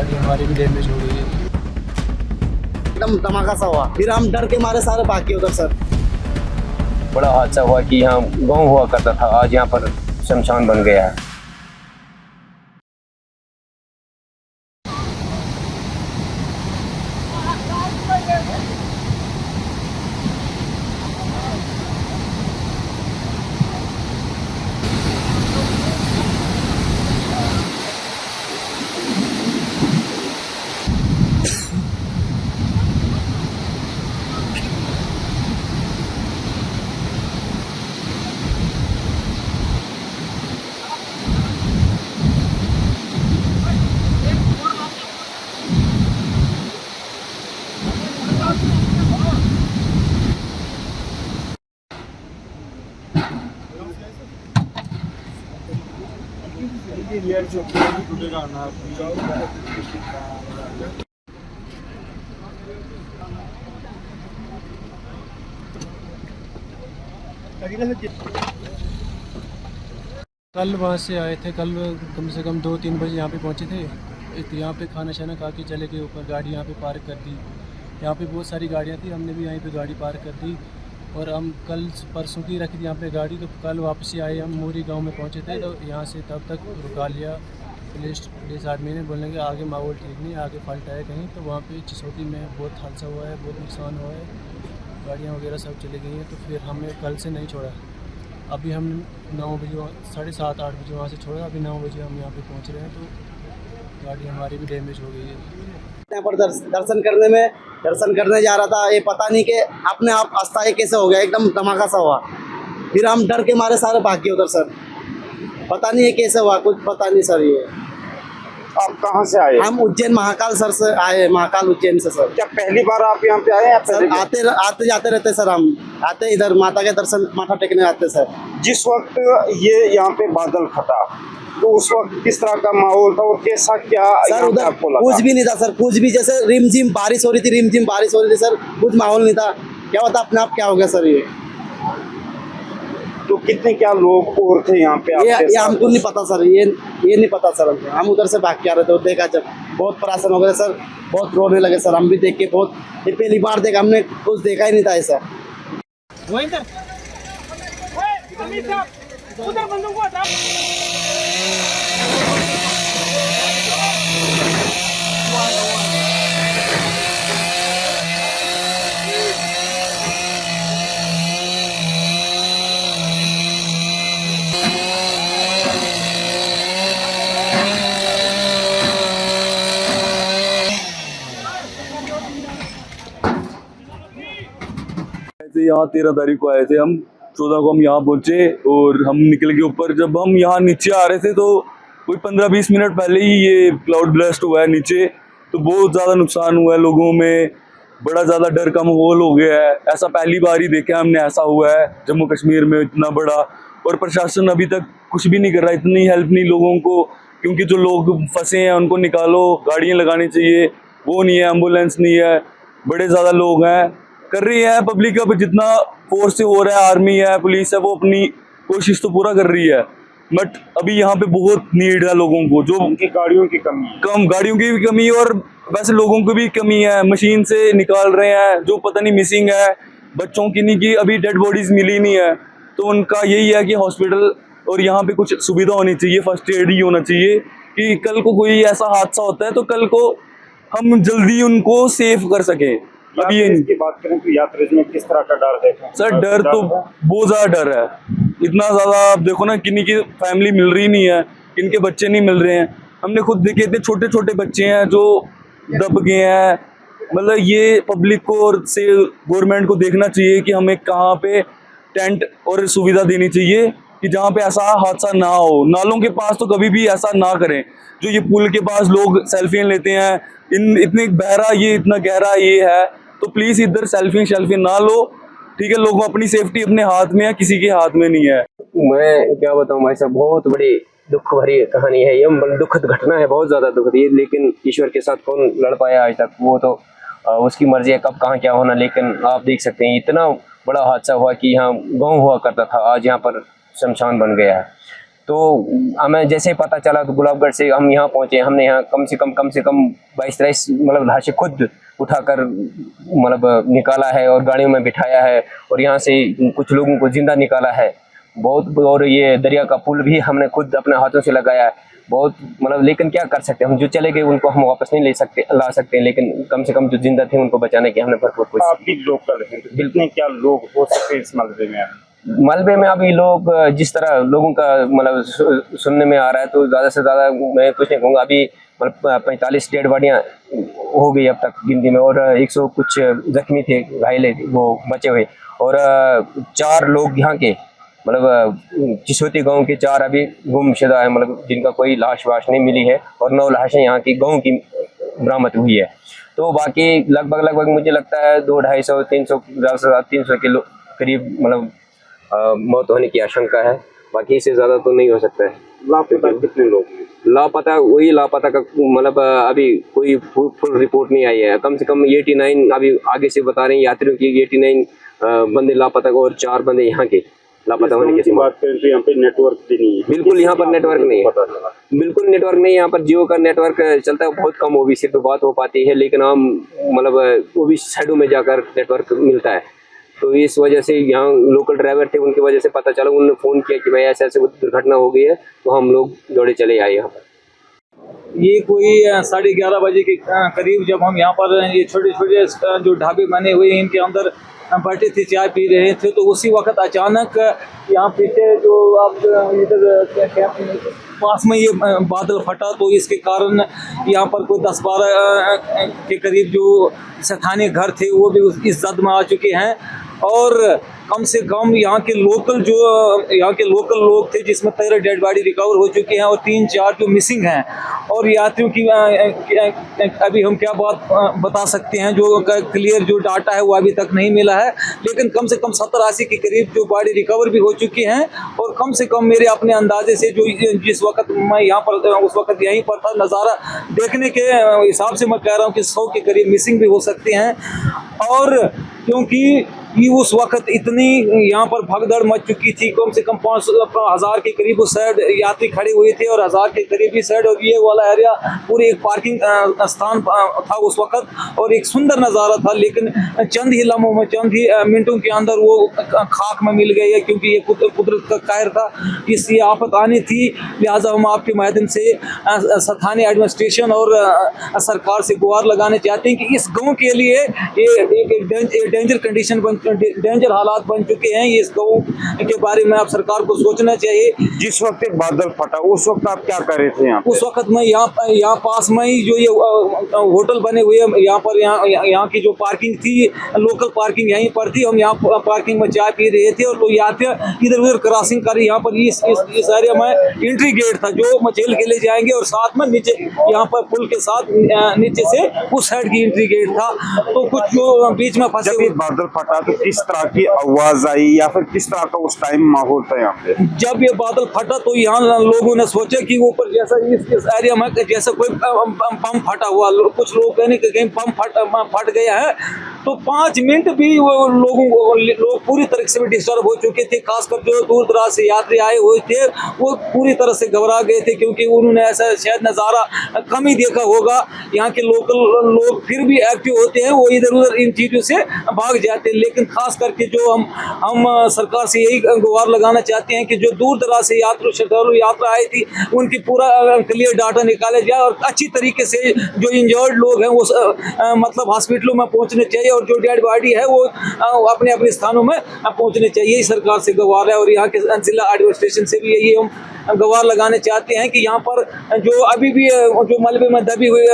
गाड़ी हमारी भी डैमेज हो गई है। एकदम धमाका सा हुआ, फिर हम डर के मारे सारे भाग गए उधर सर। बड़ा हादसा हुआ कि यहाँ गांव हुआ करता था, आज यहाँ पर शमशान बन गया है। कल वहाँ से आए थे, कल कम से कम 2-3 बजे यहाँ पे पहुँचे थे। यहाँ पे खाना शाना खा के चले गए ऊपर, गाड़ी यहाँ पे पार्क कर दी। यहाँ पे बहुत सारी गाड़ियाँ थी, हमने भी यहीं पे गाड़ी पार्क कर दी और हम कल परसों की रखी थी यहाँ पे गाड़ी। तो कल वापसी आए, हम मोरी गांव में पहुँचे थे, तो यहाँ से तब तक रुका लिया पुलिस आदमी ने, बोलने के आगे माहौल ठीक नहीं, आगे फल्ट है कहीं। तो वहाँ पे चिसौती में बहुत हादसा हुआ है, बहुत नुकसान हुआ है, गाड़ियाँ वगैरह सब चली गई हैं। तो फिर हमें कल से नहीं छोड़ा, अभी हम 9 बजे 7:30-8 बजे वहाँ से छोड़ा, अभी 9 बजे हम यहाँ पे पहुँच रहे हैं। तो गाड़ी हमारी भी डैमेज हो गई है। यहाँ पर दर्शन करने जा रहा था, ये पता नहीं कि अपने आप अस्थायी कैसे हो गया, एकदम धमाका सा हुआ, फिर हम डर के मारे सारे भाग गए उधर सर। पता नहीं ये कैसे हुआ, कुछ पता नहीं सर। ये आप कहाँ से आए? हम उज्जैन महाकाल सर से आए, महाकाल उज्जैन से सर। क्या पहली बार आप यहाँ पे आए हैं? सर आते जाते रहते सर, हम आते इधर माता के दर्शन माथा टेकने आते सर। जिस वक्त ये यहाँ पे बादल फटा तो उस वक्त किस तरह का माहौल था और कैसा क्या सर उधर आपको लगा? कुछ भी नहीं था सर, कुछ भी, जैसे रिमझिम बारिश हो रही थी, रिमझिम बारिश हो रही थी सर, कुछ माहौल नहीं था। क्या होता अपने आप क्या हो गया सर। ये तो कितने क्या लोग और थे यहाँ पे? ये हमको नहीं पता सर, ये नहीं पता सर हमको। हम उधर से भाग के आ रहे थे, देखा जब बहुत परेशान हो गए सर, बहुत रोने लगे सर। हम भी देख के बहुत, ये पहली बार देखा, हमने कुछ देखा ही नहीं था ऐसा। यहाँ 13 तारीख को आए थे हम, 14 को हम यहाँ पहुंचे और हम निकल के ऊपर। जब हम यहाँ नीचे आ रहे थे तो कोई 15-20 मिनट पहले ही ये क्लाउड ब्लास्ट हुआ है नीचे। तो बहुत ज़्यादा नुकसान हुआ है, लोगों में बड़ा ज़्यादा डर का माहौल हो गया है। ऐसा पहली बार ही देखा हमने, ऐसा हुआ है जम्मू कश्मीर में इतना बड़ा। और प्रशासन अभी तक कुछ भी नहीं कर रहा, इतनी हेल्प नहीं लोगों को, क्योंकि जो लोग फंसे हैं उनको निकालो, गाड़ियाँ लगानी चाहिए, वो नहीं है, एम्बुलेंस नहीं है, बड़े ज़्यादा लोग हैं। कर रही है पब्लिक, अब जितना फोर्स से हो रहा है, आर्मी है, पुलिस है, वो अपनी कोशिश तो पूरा कर रही है। बट अभी यहाँ पे बहुत नीड है लोगों को, जो उनकी गाड़ियों की कमी, कम गाड़ियों की भी कमी और वैसे लोगों की भी कमी है। मशीन से निकाल रहे हैं, जो पता नहीं मिसिंग है, बच्चों की नहीं की अभी डेड बॉडीज मिली नहीं है। तो उनका यही है कि हॉस्पिटल और यहाँ पे कुछ सुविधा होनी चाहिए, फर्स्ट एड ही होना चाहिए, कि कल को कोई ऐसा हादसा होता है तो कल को हम जल्दी उनको सेव कर सकें। अभी इसकी बात करें तो यात्रियों में किस तरह का डर देखा? सर डर तो बहुत ज़्यादा डर है, इतना ज़्यादा। आप देखो ना, किन्हीं की फैमिली मिल रही नहीं है, किनके बच्चे नहीं मिल रहे हैं। हमने खुद देखे, इतने छोटे छोटे बच्चे हैं जो दब गए हैं। मतलब ये पब्लिक को और से गवर्नमेंट को देखना चाहिए कि हमें कहाँ पे टेंट और सुविधा देनी चाहिए कि जहाँ पे ऐसा हादसा ना हो। नालों के पास तो कभी भी ऐसा ना करें, जो ये पुल के पास लोग सेल्फियाँ लेते हैं, इतने बहरा ये, इतना गहरा ये है, तो प्लीज़ इधर सेल्फी ना लो, ठीक है। लोगों अपनी सेफ्टी अपने हाथ में है, किसी के हाथ में नहीं है। मैं क्या बताऊँ भाई साहब, बहुत बड़ी दुख भरी कहानी है ये, दुखद घटना है, बहुत ज़्यादा दुखद। ये लेकिन ईश्वर के साथ कौन लड़ पाया आज तक, वो तो उसकी मर्जी है कब कहाँ क्या होना। लेकिन आप देख सकते हैं इतना बड़ा हादसा हुआ कि यहाँ गांव हुआ करता था, आज यहाँ पर शमशान बन गया है। तो हमें जैसे ही पता चला तो गुलाबगढ़ से हम यहाँ पहुंचे। हमने यहाँ कम से कम 22-23 मतलब लाशें खुद उठाकर मतलब निकाला है और गाड़ियों में बिठाया है और यहाँ से कुछ लोगों को जिंदा निकाला है बहुत। और ये दरिया का पुल भी हमने खुद अपने हाथों से लगाया है बहुत मतलब। लेकिन क्या कर सकते हैं हम, जो चले गए उनको हम वापस नहीं ला सकते, लेकिन कम से कम जो जिंदा थे उनको बचाने की हमने भरपूर कोशिश। आप भी लोकल हैं, तो कितने क्या लोग हो सकते हैं इस मलबे में? मलबे में अभी लोग जिस तरह लोगों का मतलब सुनने में आ रहा है तो ज़्यादा से ज़्यादा मैं कुछ नहीं कहूँगा, अभी मतलब 45 डेड बॉडियाँ हो गई अब तक गिनती में, और 100 कुछ जख्मी थे, घायल वो बचे हुए, और 4 लोग यहाँ के मतलब चिशोती गांव के 4 अभी गुमशुदा है, मतलब जिनका कोई लाश वाश नहीं मिली है, और 9 लाशें यहाँ की गांव की बरामद हुई है। तो बाकी लगभग मुझे लगता है 200-250-300 के करीब मतलब मौत होने की आशंका है। बाकी इससे ज़्यादा तो नहीं हो सकता है। लापता कितने लोग हैं? लापता का मतलब अभी कोई फुल रिपोर्ट नहीं आई है। कम से कम 89 अभी आगे से बता रहे हैं यात्रियों की 89 बंदे लापता और 4 बंदे यहाँ के लापता होने की बात करें तो यहाँ पे नेटवर्क भी नहीं है। बिल्कुल यहाँ पर नेटवर्क नहीं है, बिल्कुल नेटवर्क नहीं है यहाँ पर। जियो का नेटवर्क चलता है बहुत कम, वो भी सिर्फ बात हो पाती है, लेकिन हम मतलब वो भी साइडों में जाकर नेटवर्क मिलता है। तो इस वजह से यहाँ लोकल ड्राइवर थे, उनकी वजह से पता चला, उन्होंने फ़ोन किया कि भाई ऐसे दुर्घटना हो गई है, तो हम लोग दौड़े चले आए यहाँ पर। ये कोई 11:30 बजे के करीब जब हम यहाँ पर ये छोटे छोटे जो ढाबे बने हुए हैं इनके अंदर बैठे थे, चाय पी रहे थे, तो उसी वक्त अचानक यहाँ पीछे जो आप इधर पास में ये बादल फटा, तो इसके कारण यहाँ पर कोई 10-12 के करीब जो स्थानीय घर थे वो भी इस जद में आ चुके हैं। और कम से कम यहाँ के लोकल लोग थे, जिसमें 13 डेड बॉडी रिकवर हो चुके हैं और 3-4 जो मिसिंग हैं। और यात्रियों की अभी हम क्या बात बता सकते हैं, जो क्लियर जो डाटा है वो अभी तक नहीं मिला है, लेकिन कम से कम 70-80 के करीब जो बॉडी रिकवर भी हो चुकी हैं। और कम से कम मेरे अपने अंदाजे से जो जिस वक्त मैं यहाँ पर उस वक्त यहीं पर था, नज़ारा देखने के हिसाब से मैं कह रहा हूँ कि 100 के करीब मिसिंग भी हो सकते हैं। और क्योंकि ये उस वक्त इतनी यहाँ पर भगदड़ मच चुकी थी, कम से कम 5,000 के करीब उस साइड यात्री खड़े हुए थे और 1000 के करीब इस साइड, और ये वाला एरिया पूरी एक पार्किंग स्थान था उस वक्त, और एक सुंदर नज़ारा था। लेकिन चंद ही लम्हों में, चंद ही मिनटों के अंदर वो खाक में मिल गई है, क्योंकि ये कुदरत का कहर था, इसलिए आफत आनी थी। लिहाजा हम आपके माध्यम से स्थानीय एडमिनिस्ट्रेशन और सरकार से गुहार लगाने चाहते हैं कि इस गाँव के लिए ये डेंजर कंडीशन डेंजर हालात बन चुके हैं। ये इस गाँव के बारे में आप सरकार को सोचना चाहिए। जिस वक्त एक बादल फटा उस वक्त आप क्या कर रहे थे यहाँ? उस वक्त मैं यहाँ पास में ही जो ये होटल बने हुए हैं, यहाँ की जो पार्किंग थी, लोकल पार्किंग यहीं पर थी, हम यहाँ पार्किंग में चाय पी रहे थे और लोग यात्री इधर उधर क्रॉसिंग कर, यहाँ पर इस एरिया में एंट्री गेट था जो मचेल के लिए जाएंगे, और साथ में नीचे यहाँ पर पुल के साथ नीचे से उस साइड की एंट्री गेट था। तो कुछ जो बीच में फंसे हुए, बादल फटा तो किस तरह की आवाज आई या फिर किस तरह का उस टाइम माहौल था यहाँ पे? जब ये बादल फटा तो यहाँ लोगों ने सोचा कि ऊपर जैसा इस एरिया में जैसा कोई पंप फटा हुआ, कुछ लोग कहने कि कहीं पंप फट गया है। तो 5 मिनट भी लोग पूरी तरह से डिस्टर्ब हो चुके थे, खासकर जो दूर दराज से यात्री आए हुए थे वो पूरी तरह से घबरा गए थे, क्योंकि उन्होंने ऐसा शायद नज़ारा कम ही देखा होगा। यहाँ के लोकल लोग फिर भी एक्टिव होते हैं, वो इधर उधर इन चीज़ों से भाग जाते हैं। लेकिन खास करके जो हम सरकार से यही गुहार लगाना चाहते हैं कि जो दूर दराज से श्रद्धालु यात्रा आई थी उनकी पूरा क्लियर डाटा निकाला जाए, और अच्छी तरीके से जो इंजर्ड लोग हैं वो मतलब हॉस्पिटलों में पहुंचने चाहिए, और जो डेड बॉडी है वो अपने अपने स्थानों में पहुंचने चाहिए। सरकार से गुहार है, और यहाँ के जिला एडमिनिस्ट्रेशन से भी यही हम गुहार लगाने चाहते हैं कि यहाँ पर जो अभी भी जो मलबे में दबी हुई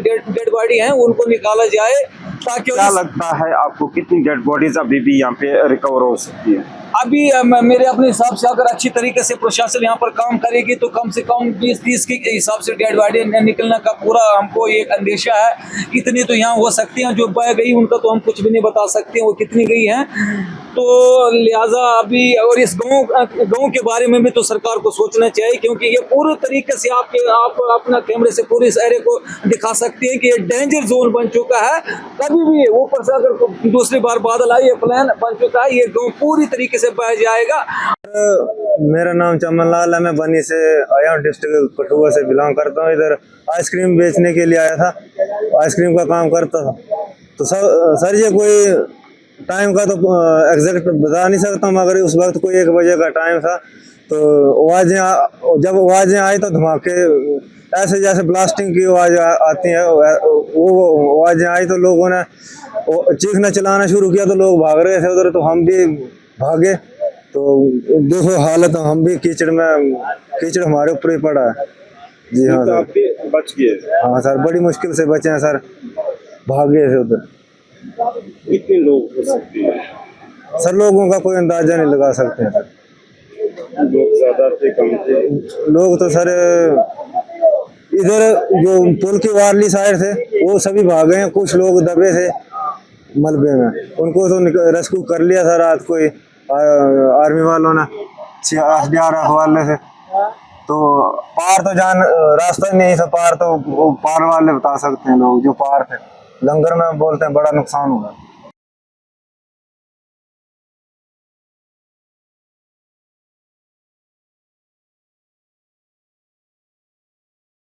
डेड बॉडी हैं उनको निकाला जाए। ताकि क्या लगता है आपको कितनी डेड बॉडीज अभी भी यहाँ पे रिकवर हो सकती है? अभी मेरे अपने हिसाब से अगर अच्छी तरीके से प्रशासन यहाँ पर काम करेगी तो कम से कम 20-30 के हिसाब से डेड बॉडी निकलने का पूरा हमको एक अंदेशा है। इतनी तो यहाँ हो सकती हैं, जो बह गई उनका तो हम कुछ भी नहीं बता सकते वो कितनी गई हैं। तो लिहाजा अभी और इस गाँव के बारे में भी तो सरकार को सोचना चाहिए, क्योंकि ये पूरे तरीके से आप अपना कैमरे से पूरे इस एरिया को दिखा सकते हैं कि ये डेंजर जोन बन चुका है। कभी भी ऊपर से अगर दूसरी बार बादल आए, ये प्लान बन चुका है, ये गाँव पूरी तरीके तरीके से बह जाएगा। मेरा नाम चमन लाल है, मैं बनी से आया हूँ, डिस्ट्रिक्ट कठुआ से बिलोंग करता हूँ। इधर आइसक्रीम बेचने के लिए आया था, आइसक्रीम का काम करता था। तो सर ये कोई टाइम का तो एग्जैक्ट बता नहीं सकता, मगर उस वक्त कोई 1 बजे का टाइम था। तो जब आवाज़ें आई तो धमाके ऐसे जैसे ब्लास्टिंग की आवाज़ आती है, वो आवाज़ें आई तो लोगों ने चीखना चिल्लाना शुरू किया। तो लोग भाग रहे थे उधर, तो हम भी भागे। तो देखो हालत, हम भी कीचड़ हमारे ऊपर ही पड़ा है। जी हाँ तो सर, आप भी बच गए? हाँ सर, बड़ी मुश्किल से बचे हैं सर, भाग गए थे उधर। कितने लोग हो सकते हैं? सर लोगों का कोई अंदाजा नहीं लगा सकते हैं सर। लोग ज्यादा थे कम थे? लोग तो सर इधर जो पुल की वारली साइड थे वो सभी भाग गए हैं, कुछ लोग दबे थे मलबे में, उनको तो रेस्क्यू कर लिया था रात को ही आर्मी वालों ने, SDRF वाले से। तो पार तो रास्ता ही नहीं था, पार तो पार वाले बता सकते हैं लोग जो पार थे। लंगर में बोलते हैं बड़ा नुकसान हुआ।